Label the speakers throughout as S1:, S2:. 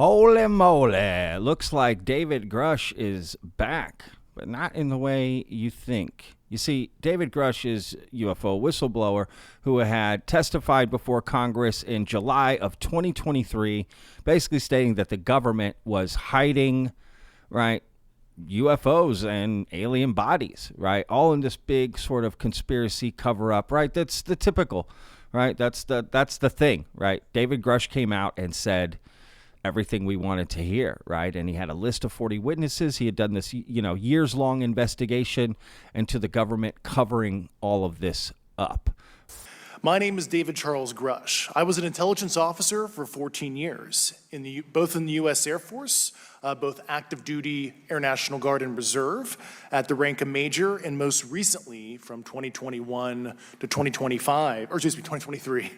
S1: Holy moly. Looks like David Grusch is back, but not in the way you think. You see, David Grusch is UFO whistleblower who had testified before Congress in July of 2023, basically stating that the government was hiding, right, UFOs and alien bodies, right, all in this big sort of conspiracy cover-up, right? That's the typical, right? That's the thing, right? David Grusch came out and said everything we wanted to hear, right? And he had a list of 40 witnesses. He had done this, years-long investigation into the government covering all of this up.
S2: My name is David Charles Grusch. I was an intelligence officer for 14 years, both in the U.S. Air Force, both active duty Air National Guard and Reserve, at the rank of major, and most recently from 2021 to 2023,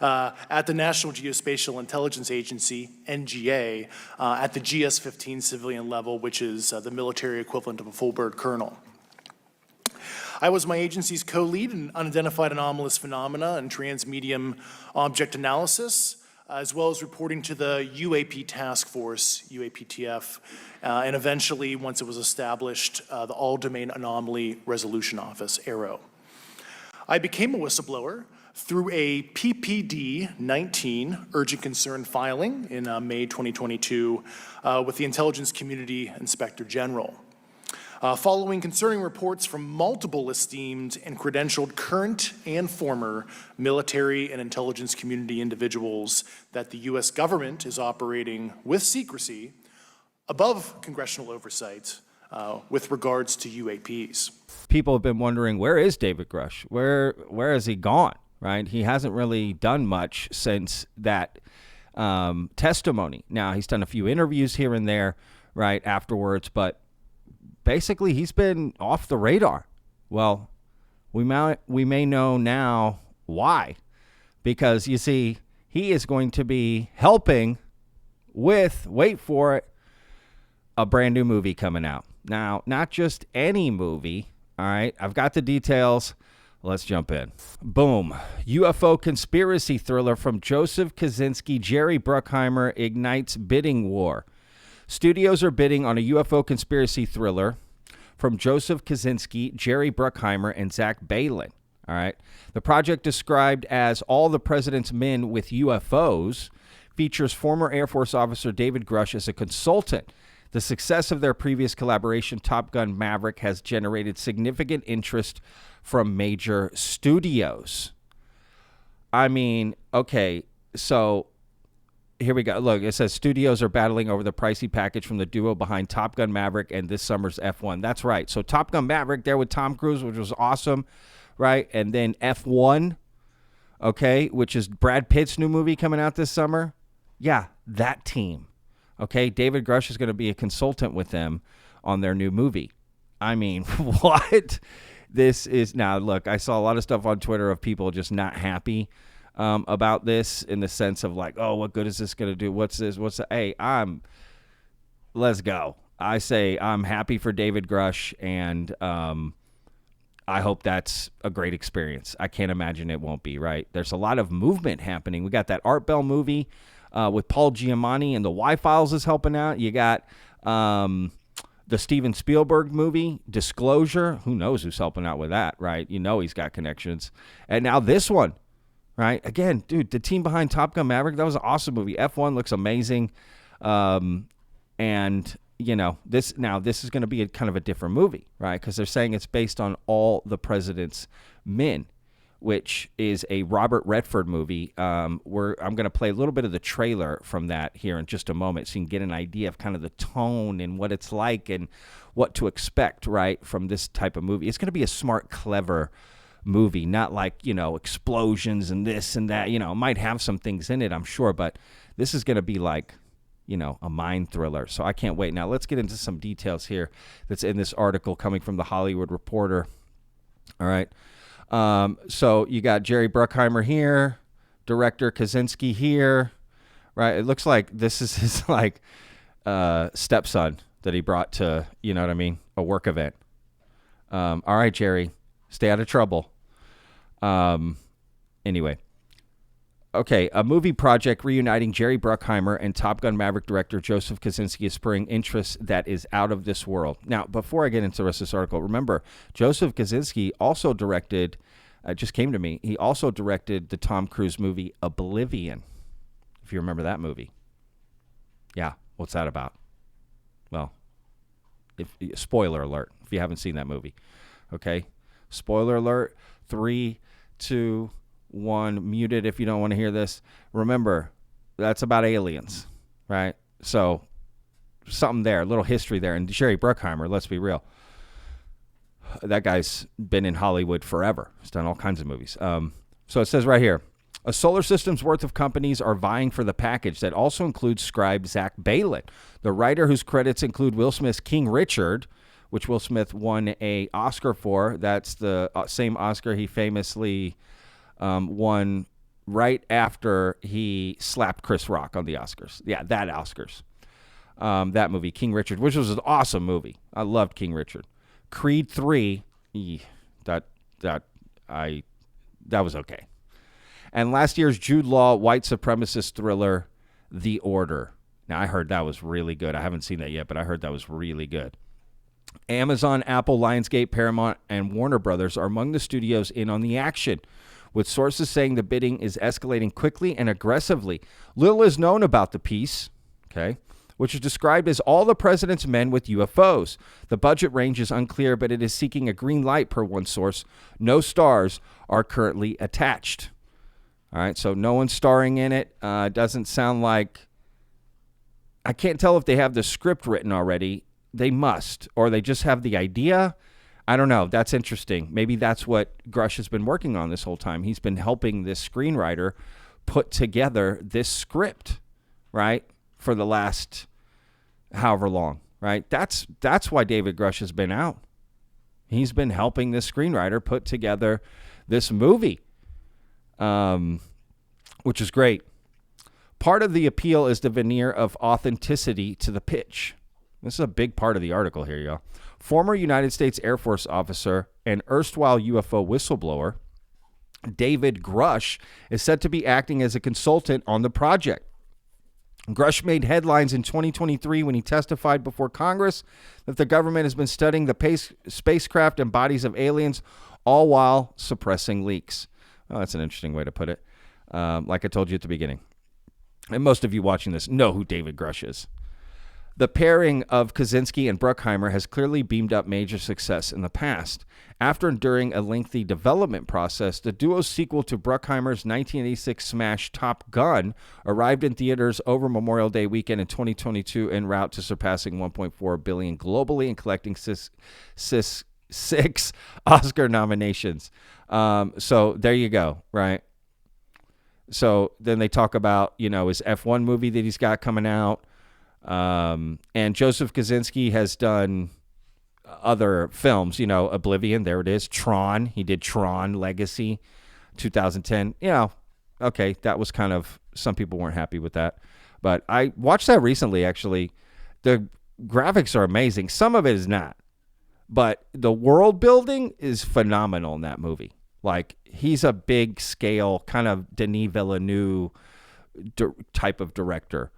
S2: at the National Geospatial Intelligence Agency, NGA, at the GS-15 civilian level, which is the military equivalent of a full bird colonel. I was my agency's co-lead in unidentified anomalous phenomena and transmedium object analysis, as well as reporting to the UAP task force, UAPTF, and eventually, once it was established, the All-Domain Anomaly Resolution Office, AARO. I became a whistleblower through a PPD-19 urgent concern filing in May 2022 with the Intelligence Community Inspector General. Following concerning reports from multiple esteemed and credentialed current and former military and intelligence community individuals that the U.S. government is operating with secrecy above congressional oversight with regards to UAPs.
S1: People have been wondering, where is David Grusch? Where has he gone, right? He hasn't really done much since that testimony. Now, he's done a few interviews here and there, right, afterwards, but basically, he's been off the radar. Well, we may know now why. Because, you see, he is going to be helping with, wait for it, a brand new movie coming out. Now, not just any movie, all right? I've got the details. Let's jump in. Boom. UFO conspiracy thriller from Joseph Kosinski, Jerry Bruckheimer ignites bidding war. Studios are bidding on a UFO conspiracy thriller from Joseph Kosinski, Jerry Bruckheimer, and Zach Balin. All right. The project, described as All the President's Men with UFOs, features former Air Force officer David Grusch as a consultant. The success of their previous collaboration, Top Gun Maverick, has generated significant interest from major studios. I mean, okay, so here we go. Look, it says studios are battling over the pricey package from the duo behind Top Gun Maverick and this summer's F1. That's right. So Top Gun Maverick there with Tom Cruise, which was awesome, right? And then F1, okay, which is Brad Pitt's new movie coming out this summer. Yeah, that team. Okay, David Grusch is going to be a consultant with them on their new movie. I mean, what? This is, now look, I saw a lot of stuff on Twitter of people just not happy about this, in the sense of like, oh, what good is this going to do? What's this? Hey, let's go. I say I'm happy for David Grusch, and I hope that's a great experience. I can't imagine it won't be, right? There's a lot of movement happening. We got that Art Bell movie with Paul Giamatti, and the Y-Files is helping out. You got the Steven Spielberg movie, Disclosure. Who knows who's helping out with that, right? You know he's got connections. And now this one. Right? Again, dude, the team behind Top Gun Maverick, that was an awesome movie. F1 looks amazing. And, this is going to be kind of a different movie, right? Because they're saying it's based on All the President's Men, which is a Robert Redford movie. I'm going to play a little bit of the trailer from that here in just a moment, so you can get an idea of kind of the tone and what it's like and what to expect, right, from this type of movie. It's going to be a smart, clever movie, not like, explosions and this and that. It might have some things in it, I'm sure, but this is going to be like, a mind thriller. So I can't wait. Now let's get into some details here that's in this article coming from the Hollywood Reporter. All right. So you got Jerry Bruckheimer here, director Kosinski here, right? It looks like this is his stepson that he brought to, a work event. All right, Jerry, stay out of trouble. Anyway, Okay, a movie project reuniting Jerry Bruckheimer and Top Gun Maverick director Joseph Kosinski is spurring interest that is out of this world. Now, before I get into the rest of this article, remember, Joseph Kosinski also directed, it just came to me, he also directed the Tom Cruise movie Oblivion, if you remember that movie. Yeah, what's that about? Well, spoiler alert, if you haven't seen that movie. Okay, spoiler alert, 3, 2, 1, muted if you don't want to hear this. Remember, that's about aliens, right? So something there, a little history there. And Jerry Bruckheimer, let's be real, that guy's been in Hollywood forever. He's done all kinds of movies. So it says right here, a solar system's worth of companies are vying for the package that also includes scribe Zach Baylin, the writer whose credits include Will Smith's King Richard, which Will Smith won an Oscar for. That's the same Oscar he famously won right after he slapped Chris Rock on the Oscars. Yeah, that Oscars. That movie, King Richard, which was an awesome movie. I loved King Richard. Creed 3, that was okay. And last year's Jude Law white supremacist thriller, The Order. Now, I heard that was really good. I haven't seen that yet, but I heard that was really good. Amazon, Apple, Lionsgate, Paramount, and Warner Brothers are among the studios in on the action, with sources saying the bidding is escalating quickly and aggressively. Little is known about the piece, okay, which is described as All the President's Men with UFOs. The budget range is unclear, but it is seeking a green light per one source. No stars are currently attached. All right, so no one's starring in it. Doesn't sound like... I can't tell if they have the script written already. They must, or they just have the idea. I don't know. That's interesting. Maybe that's what Grusch has been working on this whole time. He's been helping this screenwriter put together this script, right, for the last however long, right? That's why David Grusch has been out. He's been helping this screenwriter put together this movie, which is great. Part of the appeal is the veneer of authenticity to the pitch. This is a big part of the article here, y'all. Former United States Air Force officer and erstwhile UFO whistleblower David Grusch is said to be acting as a consultant on the project. Grusch made headlines in 2023 when he testified before Congress that the government has been studying the spacecraft and bodies of aliens, all while suppressing leaks. Oh, that's an interesting way to put it. Like I told you at the beginning. And most of you watching this know who David Grusch is. The pairing of Kosinski and Bruckheimer has clearly beamed up major success in the past. After enduring a lengthy development process, the duo's sequel to Bruckheimer's 1986 smash Top Gun arrived in theaters over Memorial Day weekend in 2022 en route to surpassing $1.4 billion globally and collecting six Oscar nominations. So there you go, right? So then they talk about, his F1 movie that he's got coming out. And Joseph Kosinski has done other films, Oblivion, there it is. Tron, he did Tron Legacy, 2010. Okay, that was kind of, some people weren't happy with that. But I watched that recently, actually. The graphics are amazing. Some of it is not. But the world building is phenomenal in that movie. Like, he's a big scale, kind of Denis Villeneuve type of director,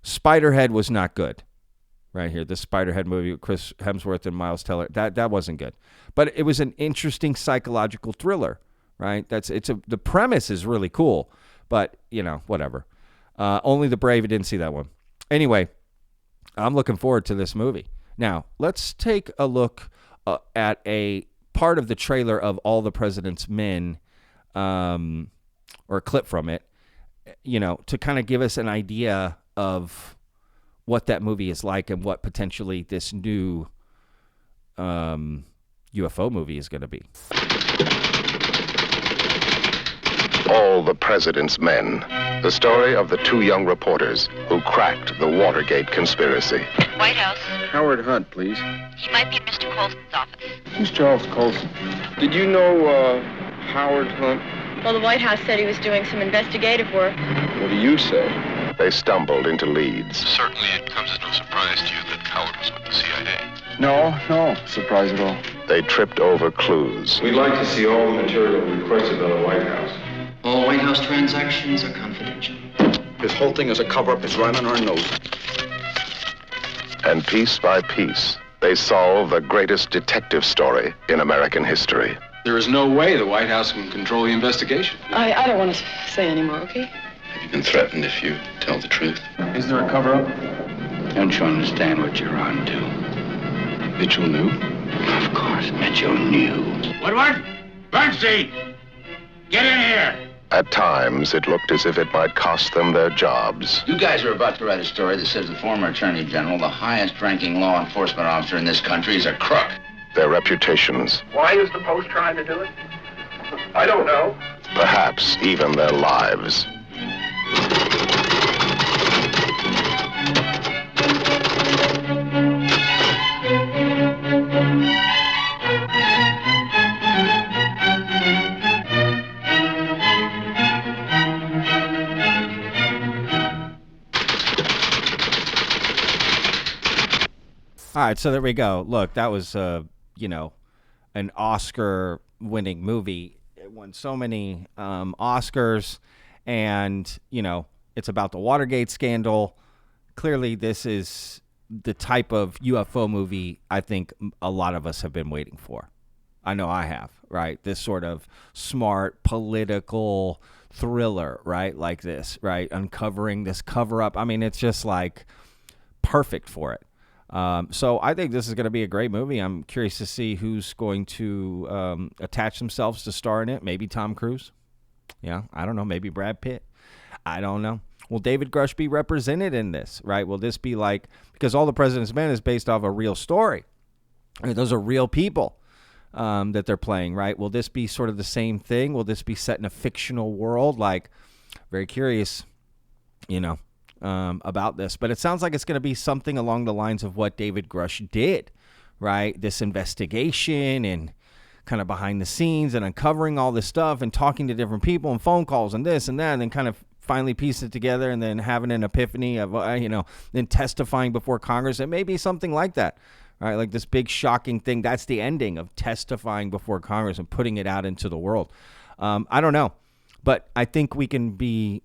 S1: Spiderhead was not good. Right here, this Spiderhead movie with Chris Hemsworth and Miles Teller, that wasn't good. But it was an interesting psychological thriller, right? The premise is really cool, but whatever. Only the brave didn't see that one. Anyway, I'm looking forward to this movie. Now, let's take a look at a part of the trailer of All the President's Men, or a clip from it, to kind of give us an idea of what that movie is like and what potentially this new UFO movie is going to be.
S3: All the President's Men, the story of the two young reporters who cracked the Watergate conspiracy.
S4: White House.
S5: Howard Hunt, please.
S4: He might be in Mr. Colson's office.
S5: Who's Charles Colson? Did you know Howard Hunt?
S6: Well, the White House said he was doing some investigative work.
S5: What do you say?
S3: they stumbled into leads.
S6: Certainly it comes as no surprise to you that Howard was with the CIA.
S5: No surprise at all.
S3: They tripped over clues.
S5: We'd like to see all the material requested by the White House.
S7: All White House transactions are confidential.
S8: This whole thing is a cover-up. It's right on our nose.
S3: And piece by piece, they solve the greatest detective story in American history.
S5: There is no way the White House can control the investigation.
S9: I don't want to say any more, okay?
S6: Have you been threatened if you tell the truth?
S5: Is there a cover-up?
S7: Don't you understand what you're on to?
S6: Mitchell knew?
S7: Of course, Mitchell knew.
S10: Woodward! Bernstein! Get in here!
S3: At times, it looked as if it might cost them their jobs.
S7: You guys are about to write a story that says the former Attorney General, the highest-ranking law enforcement officer in this country, is a crook.
S3: Their reputations.
S10: Why is the Post trying to do it? I don't know.
S3: Perhaps even their lives.
S1: All right, so there we go. Look, that was, an Oscar-winning movie. It won so many Oscars, and, it's about the Watergate scandal. Clearly, this is the type of UFO movie I think a lot of us have been waiting for. I know I have, right? This sort of smart political thriller, right? Like this, right? Uncovering this cover-up. I mean, it's just like perfect for it. So I think this is going to be a great movie. I'm curious to see who's going to attach themselves to star in it. Maybe Tom Cruise. Yeah, I don't know. Maybe Brad Pitt. I don't know. Will David Grusch be represented in this, right? Will this be like, because All the President's Men is based off a real story. I mean, those are real people that they're playing, right? Will this be sort of the same thing? Will this be set in a fictional world? Like, very curious, about this, but it sounds like it's going to be something along the lines of what David Grusch did, right? This investigation and kind of behind the scenes and uncovering all this stuff and talking to different people and phone calls and this and that, and then kind of finally piece it together and then having an epiphany of, then testifying before Congress. It may be something like that, right? Like this big shocking thing. That's the ending of testifying before Congress and putting it out into the world. I don't know, but I think we can be,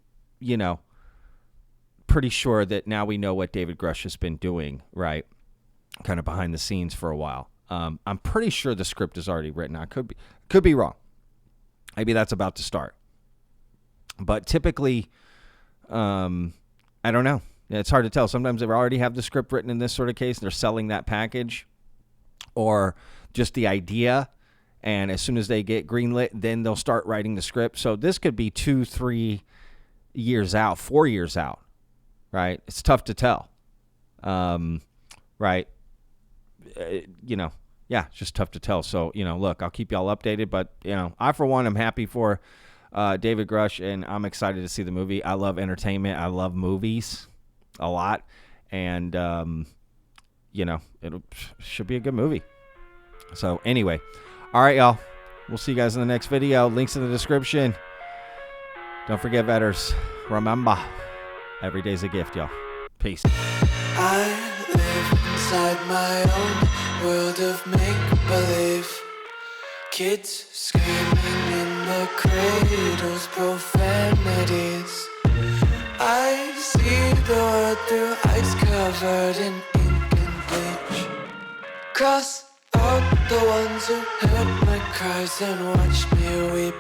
S1: pretty sure that now we know what David Grusch has been doing, right? Kind of behind the scenes for a while. I'm pretty sure the script is already written. I could be wrong. Maybe that's about to start. But typically, I don't know. It's hard to tell. Sometimes they already have the script written in this sort of case, and they're selling that package, or just the idea. And as soon as they get greenlit, then they'll start writing the script. So this could be 2-3 years out, 4 years out. Right, it's tough to tell. Right, it's just tough to tell. So look, I'll keep y'all updated. But I for one am happy for David Grusch, and I'm excited to see the movie. I love entertainment. I love movies a lot, and it should be a good movie. So anyway, all right, y'all. We'll see you guys in the next video. Links in the description. Don't forget, vetters. Remember. Every day's a gift, y'all. Peace.
S11: I live inside my own world of make-believe. Kids screaming in the cradles, profanities. I see the world through ice covered in ink and bleach. Cross out the ones who heard my cries and watched me weep.